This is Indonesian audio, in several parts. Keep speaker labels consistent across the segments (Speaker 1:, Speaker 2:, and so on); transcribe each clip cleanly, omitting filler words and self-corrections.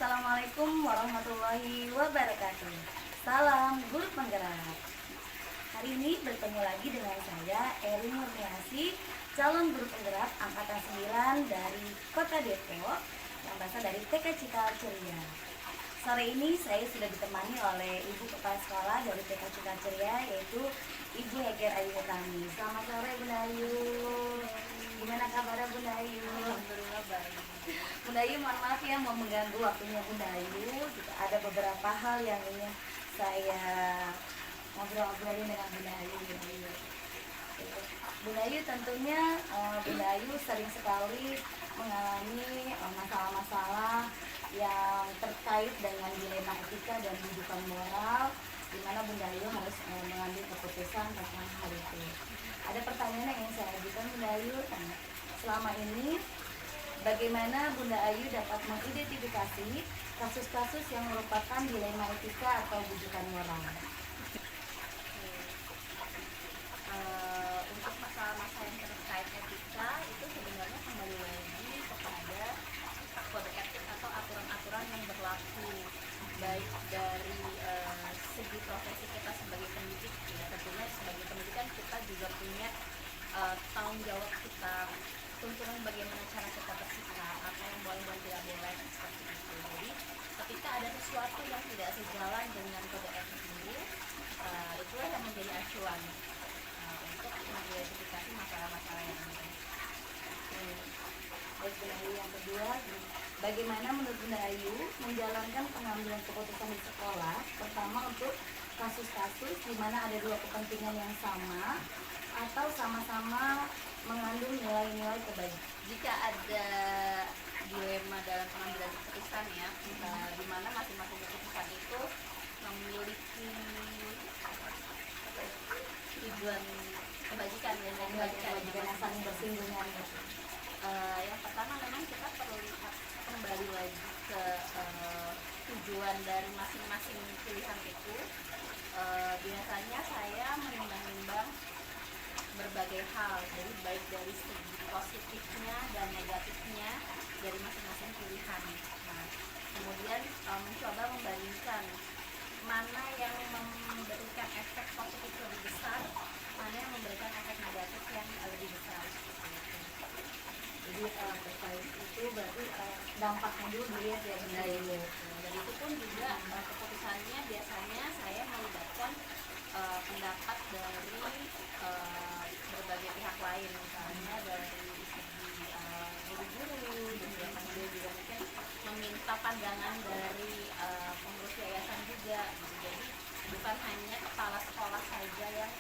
Speaker 1: Assalamualaikum warahmatullahi wabarakatuh. Salam guru penggerak. Hari ini bertemu lagi dengan saya Erin Murniasi, calon guru penggerak angkatan 9 dari Kota Depok yang berasal dari TK Cikal Ceria. Sore ini saya sudah ditemani oleh Ibu Kepala Sekolah dari TK Cikal Ceria, yaitu Ibu Heger Ayu Utami. Selamat sore Bunda Ayu. Gimana kabarnya Bunda Ayu?
Speaker 2: Alhamdulillah baik.
Speaker 1: Bunda Ayu, mohon maaf ya mau mengganggu waktunya Bunda Ayu. Ada beberapa hal yang ingin saya ngobrol-ngobrolin dengan Bunda Ayu. Bunda Ayu tentunya Bunda Ayu sering sekali mengalami masalah-masalah yang terkait dengan dilema etika dan kehidupan moral, di mana Bunda Ayu harus mengambil keputusan tentang hal itu. Ada pertanyaan yang ingin saya ajukan Bunda Ayu. Selama ini bagaimana Bunda Ayu dapat mengidentifikasi kasus-kasus yang merupakan dilema etika atau bujukan moral?
Speaker 2: Untuk masalah-masalah yang terkait etika itu sebenarnya kembali lagi kepada kode etik atau aturan-aturan yang berlaku, baik dari segi profesi kita sebagai pendidik, ya tentunya sebagai pendidikan kita juga punya tanggung jawab kita, tuntunan bagaimana cara kita bersikap, apa yang boleh dan tidak boleh, seperti itu. Jadi ketika ada sesuatu yang tidak sejalan dengan kode etik ini, itulah yang menjadi acuan untuk mengidentifikasi masalah-masalah yang ada.
Speaker 1: Baik Bunda Ayu, yang kedua, bagaimana menurut Bunda Ayu menjalankan pengambilan keputusan di sekolah, pertama untuk kasus-kasus di mana ada dua kepentingan yang sama atau sama-sama mengandung nilai-nilai kebaikan.
Speaker 2: Jika ada dilema dalam pengambilan keputusan ya, di mana masing-masing keputusan itu memiliki tujuan kebajikan dan
Speaker 1: Kebajikan yang saling bersinggungan.
Speaker 2: Yang pertama memang kita perlu lihat kembali lagi ke tujuan dari masing-masing pilihan itu. Biasanya saya menimbang-nimbang berbagai hal, jadi baik dari segi positifnya dan negatifnya dari masing-masing pilihan. Nah, kemudian mencoba membandingkan mana yang memberikan efek positif lebih besar, mana yang memberikan efek negatif yang lebih besar.
Speaker 1: Jadi terkait itu berarti dampaknya dulu dilihat ya Bunda Ayu.
Speaker 2: Dan itu pun juga keputusannya biasanya saya melibatkan pendapat dari berbagai pihak lain, misalnya dari segi guru-guru, dan kemudian juga mungkin meminta pandangan dari pengurus yayasan juga. Jadi bukan hanya kepala sekolah saja yang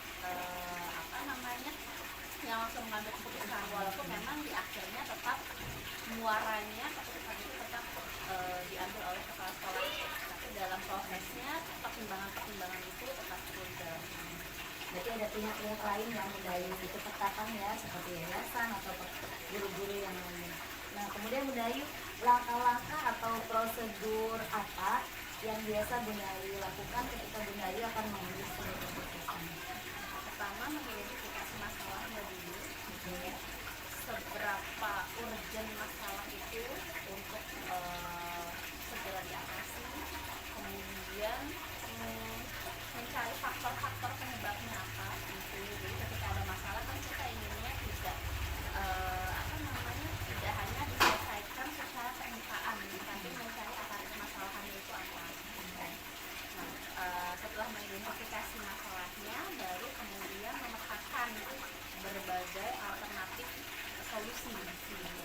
Speaker 2: yang langsung mengambil keputusan, walaupun memang di akhirnya tetap muaranya keputusan itu tetap diambil oleh kepala sekolah, tapi dalam prosesnya pertimbangan-pertimbangan itu tetap perlu dijalankan.
Speaker 1: Berarti ada pihak-pihak lain yang Bunda Ayu itu petakan ya, seperti yayasan atau guru-guru yang lain. Nah, kemudian Bunda Ayu, langkah-langkah atau prosedur apa yang biasa Bunda Ayu lakukan ketika Bunda Ayu akan mengambil sebuah keputusan?
Speaker 2: Pertama, mengidentifikasi masalahnya dulu, ya. Seberapa urgent masalah itu untuk segera diatasi. Kemudian mencari faktor-faktor penyebabnya apa gitu. Jadi ketika ada masalah kan kita inginnya tidak tidak hanya diselesaikan secara permukaan, tapi mencari akar permasalahannya itu apa. Nah, setelah mengidentifikasi masalahnya, baru kemudian memetakan berbagai alternatif solusi.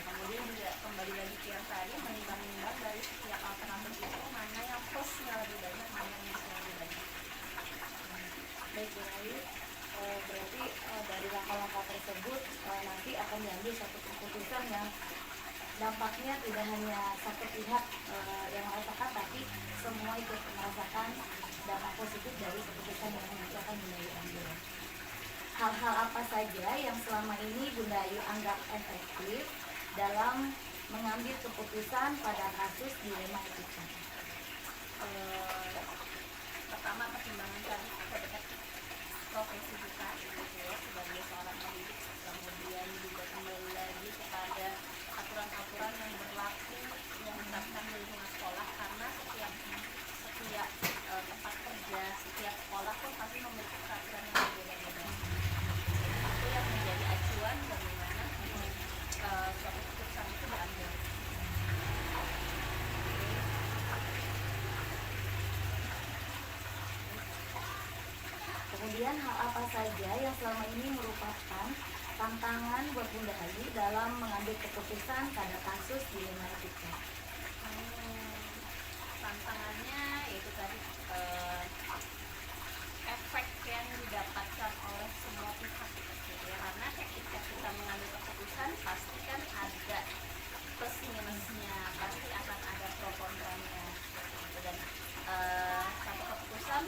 Speaker 2: Kemudian juga kembali lagi ke yang tadi, menimbang-nimbang dari setiap alternatif itu mana yang plusnya lebih banyak, mana yang minusnya lebih banyak.
Speaker 1: Baik Bunda Ayu, berarti dari langkah-langkah tersebut nanti akan diambil satu keputusan yang dampaknya tidak hanya satu pihak yang merasakan, tapi semua ikut merasakan dampak positif dari keputusan yang nanti akan Bunda Ayu ambil. Hal-hal apa saja yang selama ini Bunda Ayu anggap efektif dalam mengambil keputusan pada kasus dilema etika?
Speaker 2: Pertama, pertimbangan tadi kode etik profesi kita sebagai seorang pendidik, kemudian juga kembali lagi kepada aturan-aturan yang berlaku yang ditetapkan di lingkungan sekolah, karena
Speaker 1: Kemudian hal apa saja yang selama ini merupakan tantangan buat Bunda Ayu dalam mengambil keputusan pada kasus dilema etika?
Speaker 2: Tantangannya yaitu tadi efek yang didapatkan oleh semua pihak gitu ya, karena ketika kita mengambil keputusan pasti kan ada plus minusnya, pasti akan ada pro kontranya gitu. Dan satu keputusan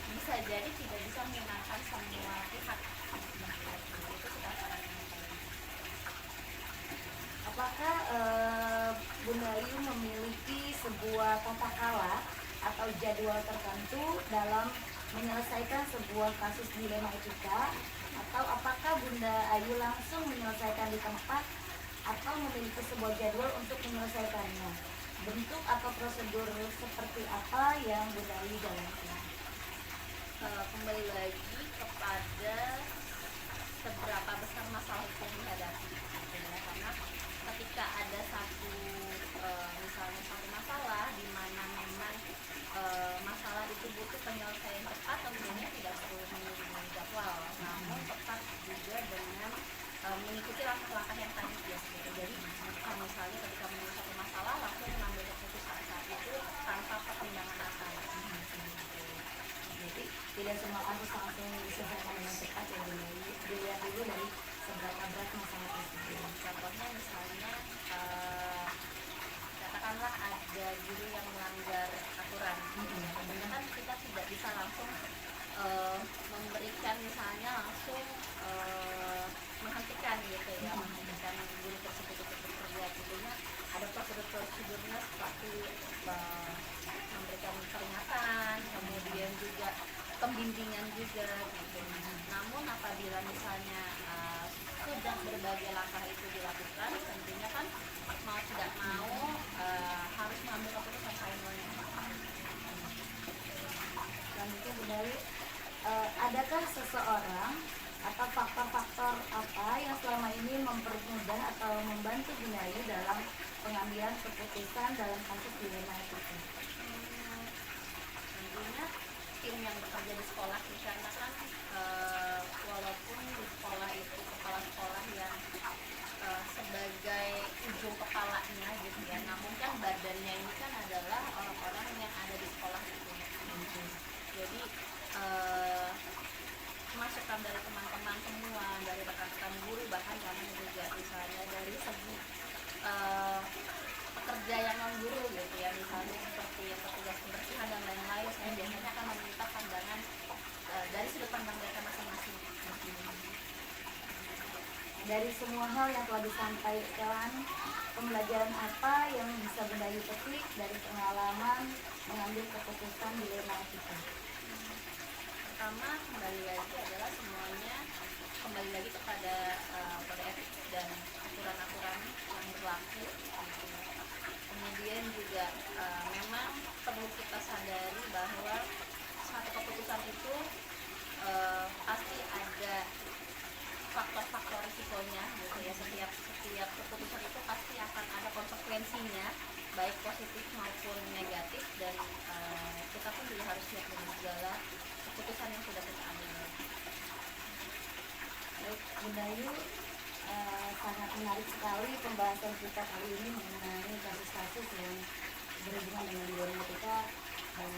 Speaker 2: bisa jadi tidak bisa menyenangkan semua pihak gitu. Itu kita sarankan.
Speaker 1: Apakah Bunda Ayu memiliki sebuah tata cara atau jadwal tertentu dalam menyelesaikan sebuah kasus dilema etika, atau apakah Bunda Ayu langsung menyelesaikan di tempat atau memiliki sebuah jadwal untuk menyelesaikannya? Bentuk atau prosedur seperti apa yang Bunda Ayu jalankan?
Speaker 2: Kembali lagi kepada seberapa besar masalah itu yang dihadapi gitu ya. Karena ketika ada satu misalnya satu masalah di mana memang masalah itu butuh penyelesaian cepat, tentunya tidak perlu menunggu jadwal, namun tetap juga dengan mengikuti langkah-langkah yang tadi ya gitu. Jadi misalnya ketika menemukan satu masalah langsung mengambil keputusan saat itu tanpa pertimbangan matang.
Speaker 1: Jadi tidak semua kasus langsung diselesaikan dengan cepat ya Bunda Ayu. Dilihat dulu dari seberapa berat masalah tersebut.
Speaker 2: Contohnya misalnya katakanlah ada guru yang melanggar aturan, tentunya kan kita tidak bisa langsung memberikan misalnya langsung menghentikan gitu ya, menghentikan guru tersebut untuk bekerja. Tentunya ada prosedur-prosedurnya seperti memberikan peringatan, kemudian juga pembimbingan juga gitu. Namun apabila misalnya sudah berbagai langkah itu dilakukan, tentunya kan mau tidak mau harus mengambil keputusan finalnya.
Speaker 1: Selanjutnya Bunda Ayu, adakah seseorang atau faktor-faktor apa yang selama ini mempermudah atau membantu Bunda Ayu dalam pengambilan keputusan dalam kasus dilema etika?
Speaker 2: Tentunya tim yang bekerja di sekolah, karena kan walaupun di sekolah itu kepala sekolah yang sebagai ujung kepalanya gitu ya, namun kan badannya ini kan adalah orang-orang yang ada di sekolah itu. Jadi masukan dari teman-teman semua, dari rekan-rekan guru, bahkan kami juga misalnya dari segi pekerja yang non guru gitu ya, misalnya seperti petugas kebersihan dan lain-lain, saya biasanya akan meminta pandangan dari sudut pandang mereka masing-masing.
Speaker 1: Dari semua hal yang telah disampaikan, pembelajaran apa yang bisa Bunda Ayu petik dari pengalaman mengambil keputusan dilema etika?
Speaker 2: Pertama, kembali lagi adalah semuanya kembali lagi kepada kode etik dan aturan-aturan yang berlaku gitu. Kemudian juga memang perlu kita sadari bahwa satu keputusan itu pasti ada faktor-faktor risikonya gitu ya. Setiap keputusan itu pasti akan ada konsekuensinya, baik positif maupun negatif, dan kita pun juga harus siap dengan segala keputusan yang sudah kita ambil.
Speaker 1: Baik, Bunda Ayu, sangat menarik sekali pembahasan kita kali ini mengenai kasus-kasus yang berhubungan dengan dilema etika, dan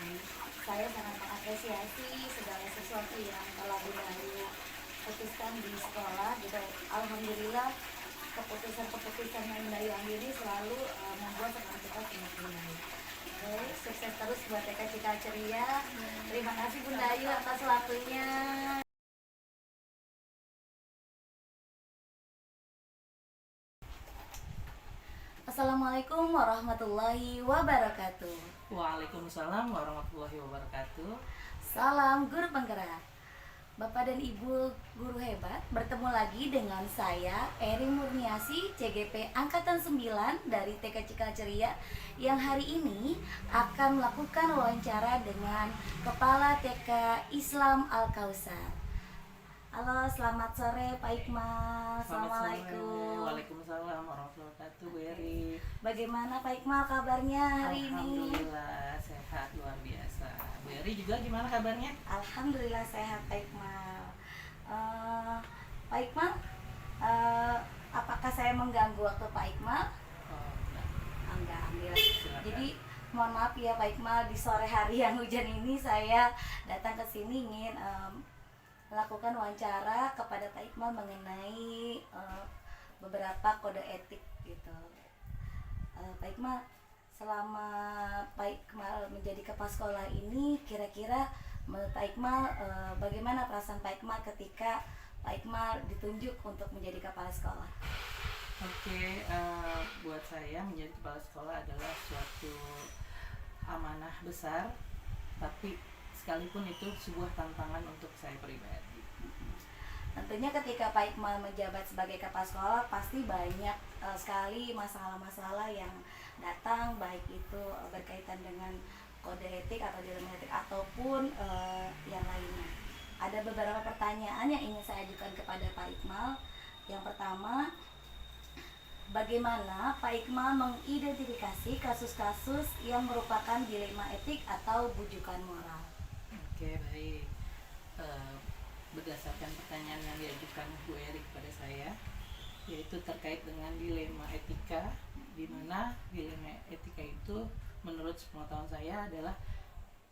Speaker 1: saya sangat mengapresiasi segala sesuatu yang telah Bunda Ayu putuskan di sekolah. Gitu. Alhamdulillah keputusan-keputusan yang Bunda Ayu ambil ini selalu membuat sekolah kita semakin baik. Baik, sukses terus buat TK Cikal Ceria. Terima kasih Bunda Ayu atas waktunya. Assalamualaikum warahmatullahi wabarakatuh.
Speaker 3: Waalaikumsalam warahmatullahi wabarakatuh.
Speaker 1: Salam guru penggerak. Bapak dan Ibu guru hebat, bertemu lagi dengan saya Eri Murniasi, CGP Angkatan 9 dari TK Cikal Ceria, yang hari ini akan melakukan wawancara dengan Kepala TK Islam Al-Kausar. Halo, selamat sore Pak Iqmal. Assalamualaikum.
Speaker 3: Waalaikumsalam warahmatullahi wabarakatuh, Bu Eri.
Speaker 1: Bagaimana Pak Iqmal kabarnya hari ini?
Speaker 3: Alhamdulillah sehat luar biasa. Bu Eri juga gimana kabarnya?
Speaker 1: Alhamdulillah sehat Pak Iqmal. Pak Iqmal, eh, apakah saya mengganggu waktu Pak Iqmal?
Speaker 3: Oh, enggak.
Speaker 1: Enggak, alhamdulillah.
Speaker 3: Silakan.
Speaker 1: Jadi mohon maaf ya Pak Iqmal, di sore hari yang hujan ini saya datang ke sini ingin melakukan wawancara kepada Pak Iqmal mengenai beberapa kode etik gitu. Pak Iqmal, selama Pak Iqmal menjadi kepala sekolah ini, kira-kira menurut Pak Iqmal bagaimana perasaan Pak Iqmal ketika Pak Iqmal ditunjuk untuk menjadi kepala sekolah?
Speaker 3: Oke, buat saya menjadi kepala sekolah adalah suatu amanah besar, tapi sekalipun itu sebuah tantangan untuk saya pribadi.
Speaker 1: Tentunya ketika Pak Iqmal menjabat sebagai kepala sekolah pasti banyak sekali masalah-masalah yang datang, baik itu berkaitan dengan kode etik atau dilema etik ataupun yang lainnya. Ada beberapa pertanyaan yang ingin saya ajukan kepada Pak Iqmal. Yang pertama, bagaimana Pak Iqmal mengidentifikasi kasus-kasus yang merupakan dilema etik atau bujukan moral?
Speaker 3: Oke, baik. Berdasarkan pertanyaan yang diajukan Bu Eri kepada saya, yaitu terkait dengan dilema etika, di mana dilema etika itu menurut sepengetahuan saya adalah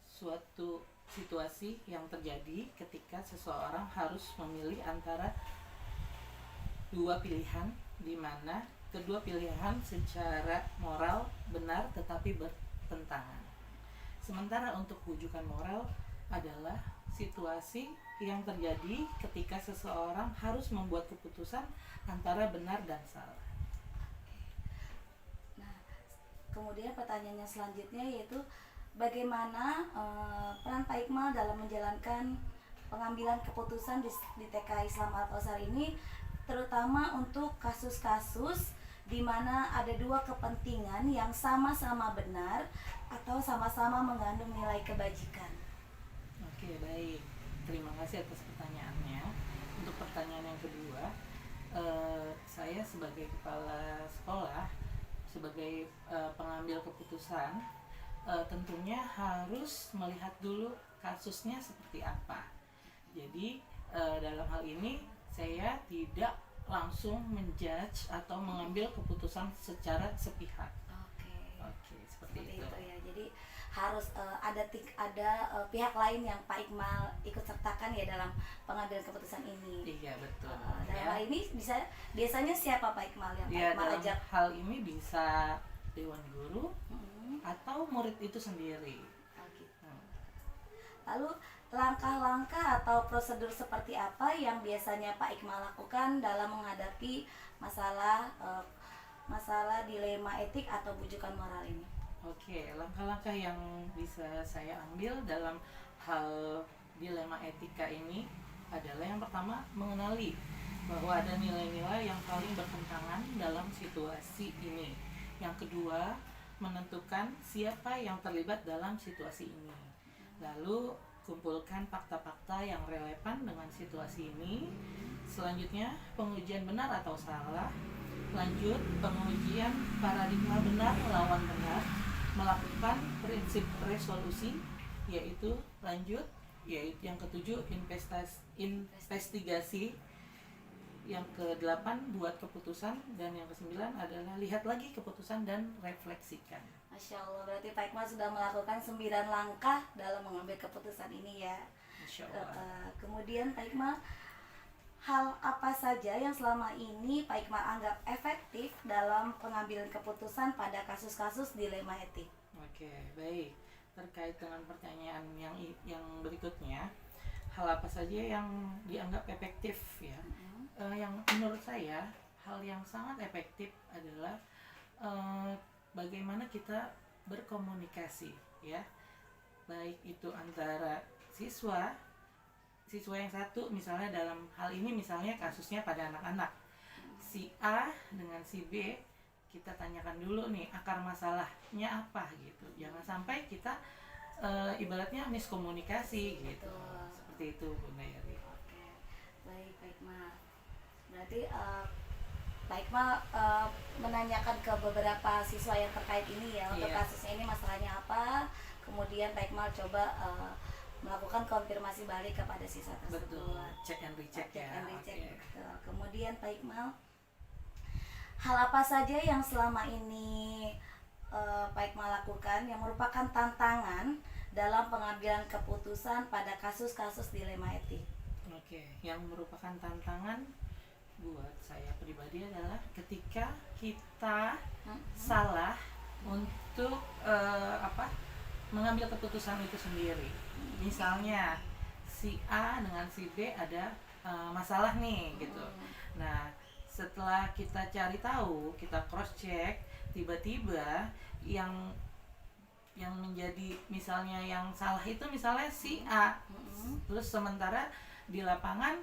Speaker 3: suatu situasi yang terjadi ketika seseorang harus memilih antara dua pilihan, di mana kedua pilihan secara moral benar tetapi bertentangan. Sementara untuk rujukan moral adalah situasi yang terjadi ketika seseorang harus membuat keputusan antara benar dan salah.
Speaker 1: Nah, kemudian pertanyaannya selanjutnya yaitu bagaimana peran Pak Iqmal dalam menjalankan pengambilan keputusan di TK Islam Al-Kausar ini, terutama untuk kasus-kasus di mana ada dua kepentingan yang sama-sama benar atau sama-sama mengandung nilai kebajikan.
Speaker 3: Oke, baik. Terima kasih atas pertanyaannya. Untuk pertanyaan yang kedua, saya sebagai kepala sekolah, sebagai pengambil keputusan, tentunya harus melihat dulu kasusnya seperti apa. Jadi dalam hal ini saya tidak langsung menjudge atau mengambil keputusan secara sepihak. Oke, seperti itu.
Speaker 1: Ya. Jadi harus ada pihak lain yang Pak Iqmal ikut sertakan ya dalam pengambilan keputusan ini.
Speaker 3: Iya, betul.
Speaker 1: Dalam hal ini biasanya siapa Pak Iqmal yang Pak
Speaker 3: Ya,
Speaker 1: Iqmal
Speaker 3: dalam
Speaker 1: ajak?
Speaker 3: hal ini bisa dewan guru atau murid itu sendiri.
Speaker 1: Gitu. Lalu langkah-langkah atau prosedur seperti apa yang biasanya Pak Iqmal lakukan dalam menghadapi masalah dilema etik atau bujukan moral ini?
Speaker 3: Oke, langkah-langkah yang bisa saya ambil dalam hal dilema etika ini adalah yang pertama, mengenali bahwa ada nilai-nilai yang paling bertentangan dalam situasi ini. Yang kedua, menentukan siapa yang terlibat dalam situasi ini. Lalu kumpulkan fakta-fakta yang relevan dengan situasi ini. Selanjutnya, pengujian benar atau salah. Lanjut, pengujian paradigma benar melawan benar, melakukan prinsip resolusi, yaitu yang ketujuh, investigasi, yang ke-8 buat keputusan, dan yang ke-9 adalah lihat lagi keputusan dan refleksikan.
Speaker 1: Masya Allah, berarti Pak Iqmal sudah melakukan 9 langkah dalam mengambil keputusan ini ya.
Speaker 3: Masya Allah.
Speaker 1: Kemudian Pak Iqmal, hal apa saja yang selama ini Pak Iqmal anggap efektif dalam pengambilan keputusan pada kasus-kasus dilema etik?
Speaker 3: Oke, baik. Terkait dengan pertanyaan yang berikutnya, hal apa saja yang dianggap efektif ya? Yang menurut saya hal yang sangat efektif adalah bagaimana kita berkomunikasi ya, baik itu antara siswa yang satu, misalnya dalam hal ini misalnya kasusnya pada anak-anak, si A dengan si B, kita tanyakan dulu nih akar masalahnya apa gitu, jangan sampai kita ibaratnya miskomunikasi gitu. Seperti itu Bu Nayari.
Speaker 1: Oke, baik Pak Iqmal. Berarti Pak Iqmal menanyakan ke beberapa siswa yang terkait ini ya, untuk
Speaker 3: Iya.
Speaker 1: kasusnya ini masalahnya apa. Kemudian Pak Iqmal coba melakukan konfirmasi balik kepada siswa tersebut.
Speaker 3: Betul, check and recheck
Speaker 1: Check
Speaker 3: ya.
Speaker 1: and recheck,
Speaker 3: Oke.
Speaker 1: betul. Kemudian Pak Iqmal, hal apa saja yang selama ini Pak Iqmal lakukan yang merupakan tantangan dalam pengambilan keputusan pada kasus-kasus dilema etik?
Speaker 3: Oke, yang merupakan tantangan buat saya pribadi adalah ketika kita salah untuk mengambil keputusan itu sendiri. Misalnya si A dengan si B ada masalah nih gitu. Nah, setelah kita cari tahu, kita cross check, tiba-tiba yang menjadi misalnya yang salah itu misalnya si A, terus sementara di lapangan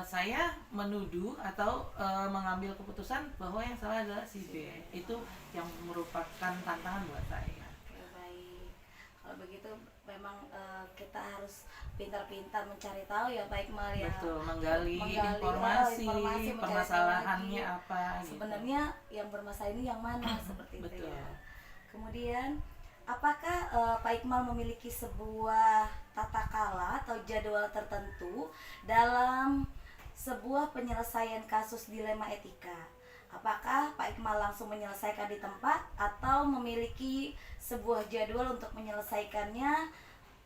Speaker 3: saya menuduh atau mengambil keputusan bahwa yang salah adalah si B. Itu yang merupakan tantangan buat saya.
Speaker 1: Oke, baik. Kalau begitu memang kita harus pintar-pintar mencari tahu ya Pak Iqmal ya.
Speaker 3: Betul, menggali
Speaker 1: informasi,
Speaker 3: informasi
Speaker 1: mencari
Speaker 3: permasalahannya
Speaker 1: lagi.
Speaker 3: apa gitu.
Speaker 1: Sebenarnya yang bermasalah ini yang mana seperti itu
Speaker 3: Betul.
Speaker 1: ya. Kemudian apakah Pak Iqmal memiliki sebuah tata kala atau jadwal tertentu dalam sebuah penyelesaian kasus dilema etika? Apakah Pak Iqmal langsung menyelesaikan di tempat atau memiliki sebuah jadwal untuk menyelesaikannya?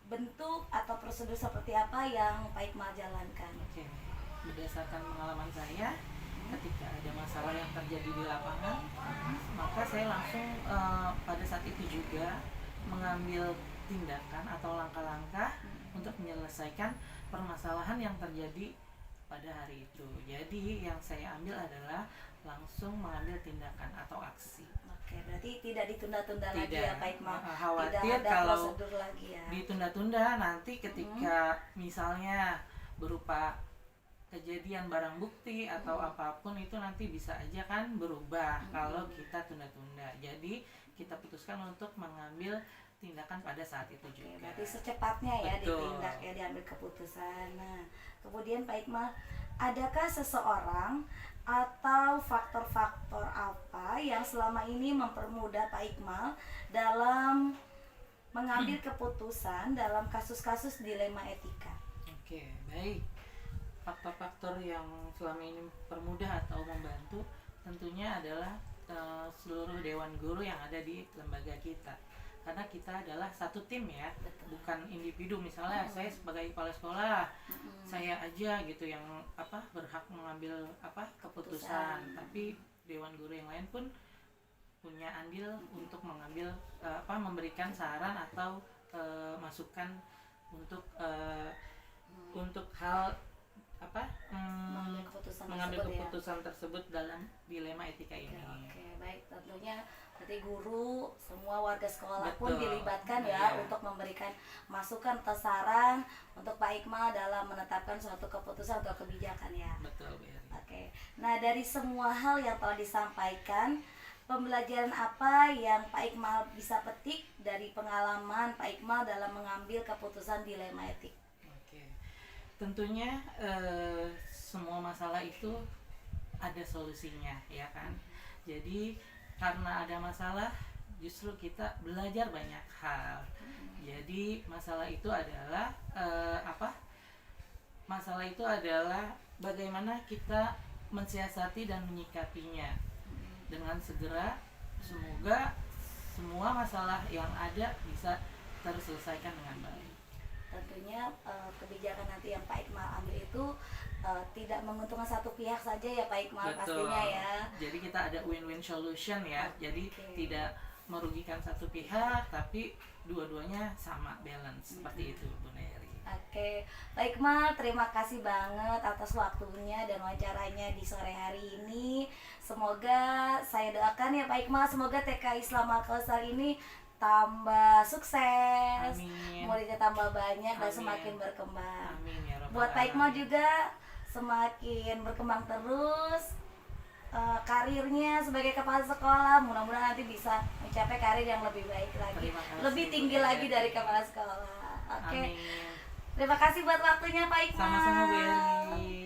Speaker 1: Bentuk atau prosedur seperti apa yang Pak Iqmal jalankan?
Speaker 3: Oke, berdasarkan pengalaman saya, ketika ada masalah yang terjadi di lapangan, maka saya langsung pada saat itu juga mengambil tindakan atau langkah-langkah untuk menyelesaikan permasalahan yang terjadi pada hari itu. Jadi yang saya ambil adalah langsung mengambil tindakan atau aksi.
Speaker 1: Oke, berarti tidak ditunda-tunda lagi ya Pak Iqmal.
Speaker 3: Khawatir
Speaker 1: Tidak ada
Speaker 3: kalau
Speaker 1: prosedur lagi ya.
Speaker 3: ditunda-tunda nanti ketika misalnya berupa kejadian barang bukti atau apapun itu nanti bisa aja kan berubah kalau kita tunda-tunda. Jadi kita putuskan untuk mengambil tindakan pada saat itu
Speaker 1: Oke,
Speaker 3: juga.
Speaker 1: berarti secepatnya ya
Speaker 3: Betul.
Speaker 1: ditindak ya, diambil keputusan. Nah, kemudian Pak Iqmal, adakah seseorang atau faktor-faktor apa yang selama ini mempermudah Pak Iqmal dalam mengambil keputusan dalam kasus-kasus dilema etika?
Speaker 3: Oke, baik. Faktor-faktor yang selama ini permudah atau membantu tentunya adalah seluruh dewan guru yang ada di lembaga kita. Karena kita adalah satu tim ya, bukan individu. Misalnya saya sebagai kepala sekolah, saya aja gitu yang berhak mengambil keputusan, tapi dewan guru yang lain pun punya andil untuk mengambil memberikan saran atau masukan untuk hal mengambil keputusan tersebut dalam dilema etika ini.
Speaker 1: Oke, baik, tentunya berarti guru, semua warga sekolah pun
Speaker 3: Betul.
Speaker 1: dilibatkan ya
Speaker 3: Iya.
Speaker 1: untuk memberikan masukan atau saran untuk Pak Iqmal dalam menetapkan suatu keputusan atau kebijakan ya.
Speaker 3: Betul, Bu Eri.
Speaker 1: Oke, nah dari semua hal yang telah disampaikan, pembelajaran apa yang Pak Iqmal bisa petik dari pengalaman Pak Iqmal dalam mengambil keputusan dilema etik?
Speaker 3: Oke, tentunya semua masalah itu ada solusinya ya kan. Jadi karena ada masalah justru kita belajar banyak hal. Jadi masalah itu adalah masalah itu adalah bagaimana kita mensiasati dan menyikapinya dengan segera. Semoga semua masalah yang ada bisa terselesaikan dengan baik.
Speaker 1: Tentunya kebijakan nanti yang Pak Iqmal ambil itu tidak menguntungkan satu pihak saja ya Pak Iqmal.
Speaker 3: Betul.
Speaker 1: Pastinya ya.
Speaker 3: Jadi kita ada win-win solution ya. Jadi
Speaker 1: Oke.
Speaker 3: tidak merugikan satu pihak tapi dua-duanya sama balance. Seperti itu Bu Neri.
Speaker 1: Oke, Pak Iqmal, terima kasih banget atas waktunya dan wawancaranya di sore hari ini. Semoga saya doakan ya Pak Iqmal, semoga TK Islam Al-Kausar ini tambah sukses,
Speaker 3: Amin.
Speaker 1: muridnya tambah banyak dan
Speaker 3: Amin.
Speaker 1: semakin berkembang.
Speaker 3: Amin ya Rabbal
Speaker 1: Buat Pak Iqmal
Speaker 3: Alamin.
Speaker 1: juga semakin berkembang terus karirnya sebagai kepala sekolah, mudah-mudahan nanti bisa mencapai karir yang lebih baik lagi,
Speaker 3: Terima kasih,
Speaker 1: lebih tinggi
Speaker 3: Bu
Speaker 1: lagi
Speaker 3: Eri.
Speaker 1: dari kepala sekolah. Oke,
Speaker 3: Amin.
Speaker 1: terima kasih buat waktunya Pak Iqmal.
Speaker 3: Sama-sama Bu Eri.